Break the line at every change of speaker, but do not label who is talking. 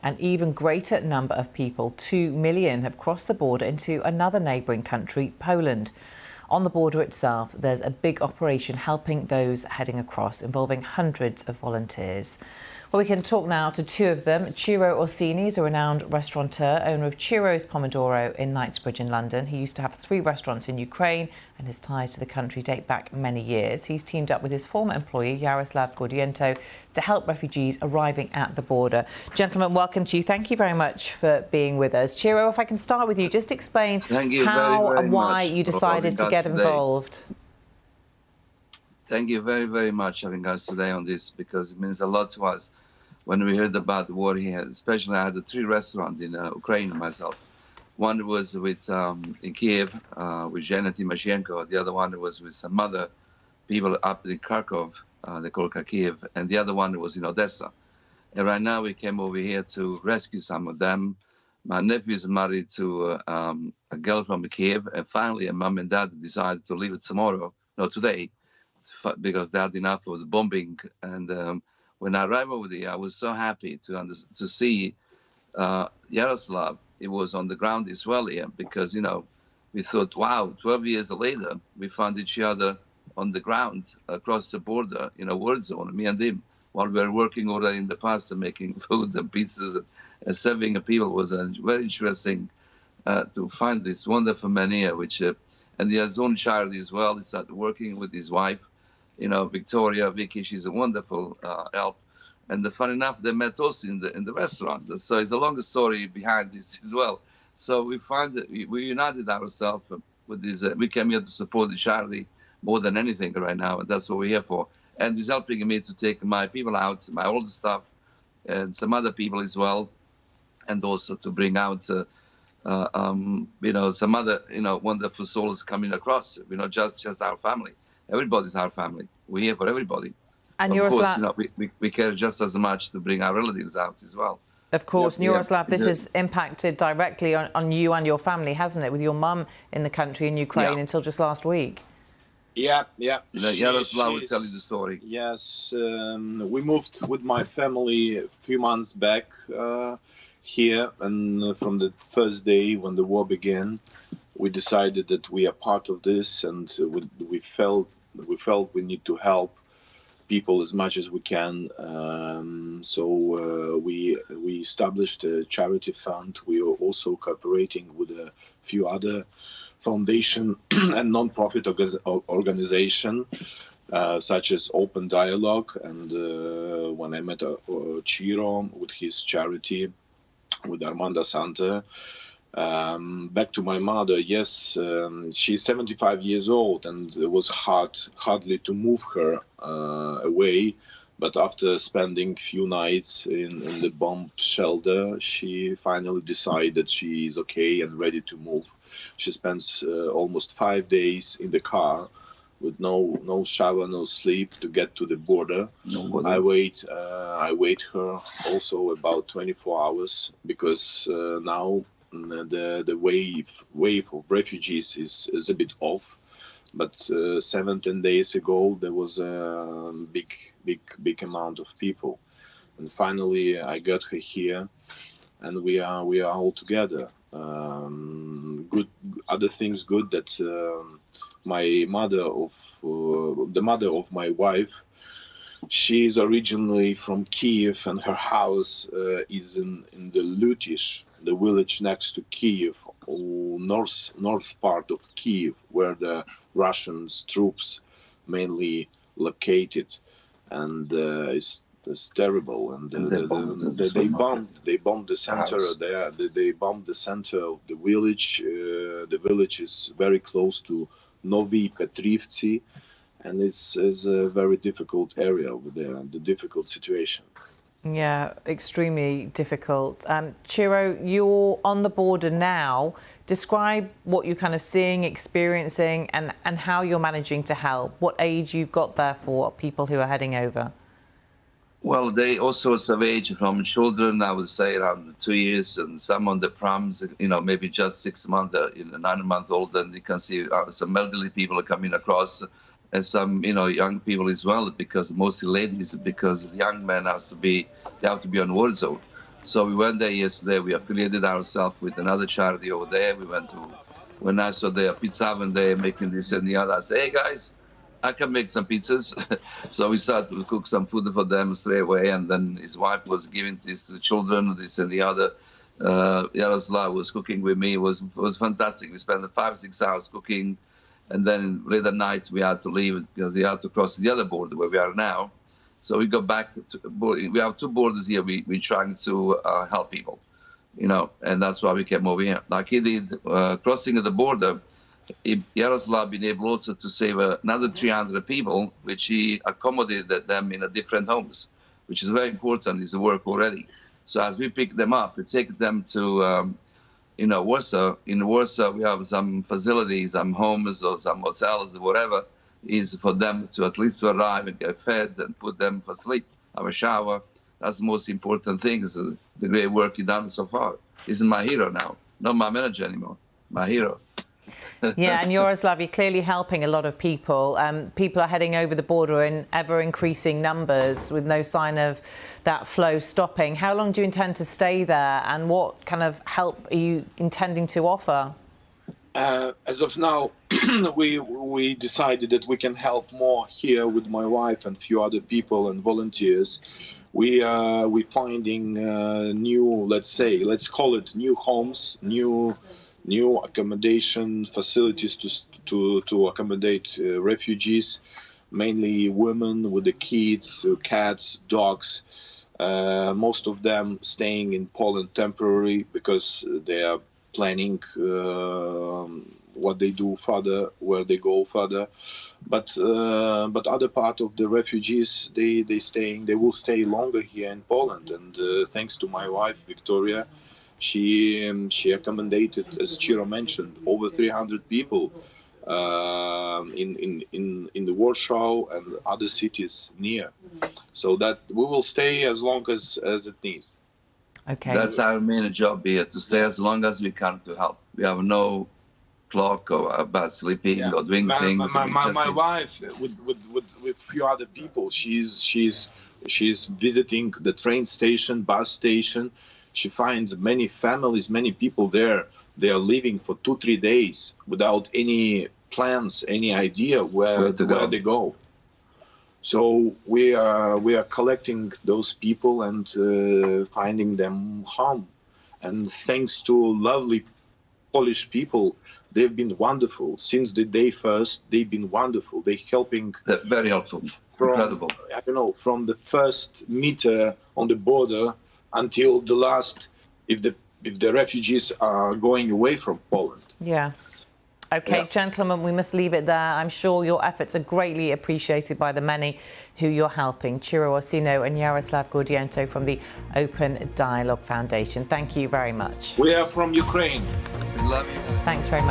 An even greater number of people, 2 million, have crossed the border into another neighbouring country, Poland. On the border itself, there's a big operation helping those heading across, involving hundreds of volunteers. Well, we can talk now to two of them. Ciro Orsini is a renowned restaurateur, owner of Ciro's Pomodoro in Knightsbridge in London. He used to have 3 restaurants in Ukraine, and his ties to the country date back many years. He's teamed up with his former employee, Yaroslav Gordienko, to help refugees arriving at the border. Gentlemen, welcome to you. Thank you very much for being with us. Ciro, if I can start with you, just explain how and why you decided to get involved.
Thank you very, very much for having us today on this, because it means a lot to us. When we heard about the war here, especially I had 3 restaurants in Ukraine myself. One was with in Kiev with Zhenya Timoshenko. The other one was with some other people up in Kharkov, they call Kharkiv, and the other one was in Odessa. And right now we came over here to rescue some of them. My nephew is married to a girl from Kiev, and finally a mom and dad decided to leave it today, because they had enough of the bombing. And when I arrived over there, I was so happy to see Yaroslav. He was on the ground as well here, because, we thought, wow, 12 years later, we found each other on the ground across the border in a war zone, me and him, while we were working already in the past and making food and pizzas and serving people. It was very interesting to find this wonderful man here, and he has his own child as well. He started working with his wife, Victoria, Vicky. She's a wonderful help. And funny enough, they met us in the restaurant. So it's a longer story behind this as well. So we find that we united ourselves with this. We came here to support the charity more than anything right now, and that's what we're here for. And he's helping me to take my people out, my older staff, and some other people as well, and also to bring out, some other, wonderful souls coming across. Just our family. Everybody's our family. We're here for everybody.
And
of
Yaroslav,
course, we care just as much to bring our relatives out as well.
Of course, yep. Yaroslav, this has impacted directly on you and your family, hasn't it? With your mum in the country in Ukraine until just last week.
Yeah.
Yaroslav will tell you the story.
Yes, we moved with my family a few months back here, and from the first day when the war began, we decided that we are part of this, and we felt we need to help people as much as we can. So we established a charity fund. We are also cooperating with a few other foundation and non-profit organization, such as Open Dialogue. And when I met Ciro with his charity, with Armanda Santa, back to my mother, yes, she's 75 years old, and it was hardly to move her away. But after spending few nights in the bomb shelter, she finally decided she is okay and ready to move. She spends almost 5 days in the car with no shower, no sleep to get to the border. I wait her also about 24 hours, because now the wave of refugees is a bit off. But 10 days ago there was a big amount of people, and finally I got her here, and we are all together. Good other things good that the mother of my wife, she is originally from Kiev, and her house is in the Lutish, the village next to Kiev, north part of Kiev, where the Russian troops mainly located, and it's terrible. And they bombed the center. They bombed the center of the village. The village is very close to Novi Petrivci, and it's a very difficult area over there, the difficult situation.
Yeah, extremely difficult. Ciro, you're on the border now. Describe what you're kind of seeing, experiencing, and how you're managing to help. What age you've got there for people who are heading over?
Well, they all sorts of age, from children, I would say around 2 years, and some on the prams, maybe just 6 months, 9-month-old, and you can see some elderly people are coming across, and some, young people as well, because mostly ladies, because young men have to be on war zone. So we went there yesterday. We affiliated ourselves with another charity over there. We went to, when I saw the pizza oven there making this and the other, I said, hey guys, I can make some pizzas. So we started to cook some food for them straight away. And then his wife was giving this to the children, this and the other. Yaroslav was cooking with me. It was fantastic. We spent 5 or 6 hours cooking. And then late at nights we had to leave because we had to cross the other border where we are now. So we go back to, we have 2 borders here. We're trying to help people, you know, and that's why we came over here. Like he did, crossing of the border, Yaroslav been able also to save another 300 people, which he accommodated them in a different homes, which is very important. Is the work already. So as we pick them up, we take them to, you know, Warsaw. In Warsaw, we have some facilities, some homes or some hotels or whatever, is for them to at least to arrive and get fed and put them for sleep, have a shower. That's the most important thing, is the great work you've done so far. He's my hero now, not my manager anymore, my hero.
Yeah, and Yaroslav, you're clearly helping a lot of people. People are heading over the border in ever-increasing numbers with no sign of that flow stopping. How long do you intend to stay there, and what kind of help are you intending to offer?
As of now, we decided that we can help more here with my wife and a few other people and volunteers. We're finding new, let's call it new homes, new accommodation facilities to accommodate refugees, mainly women with the kids, cats, dogs. Most of them staying in Poland temporarily because they are planning what they do further, where they go further. But other part of the refugees, they will stay longer here in Poland. And thanks to my wife Victoria, she accommodated, as Chiro mentioned, over 300 people in the Warsaw and other cities near. So that we will stay as long as it needs.
Okay.
That's our main job here, to stay as long as we can to help. We have no clock or about sleeping or doing things.
My wife, with few other people, she's visiting the train station, bus station. She finds many families, many people there. They are living for 2-3 days without any plans, any idea where they go. So we are collecting those people and finding them home. And thanks to lovely Polish people, they've been wonderful since the day first. They've been wonderful. They're helping.
They're very helpful. Incredible.
I don't know, from the first meter on the border until the last, if the refugees are going away from Poland.
Yeah. Okay, gentlemen, we must leave it there. I'm sure your efforts are greatly appreciated by the many who you're helping. Chiro Orsino and Yaroslav Gordienko from the Open Dialogue Foundation. Thank you very much.
We are from Ukraine.
We love you.
Thanks very much.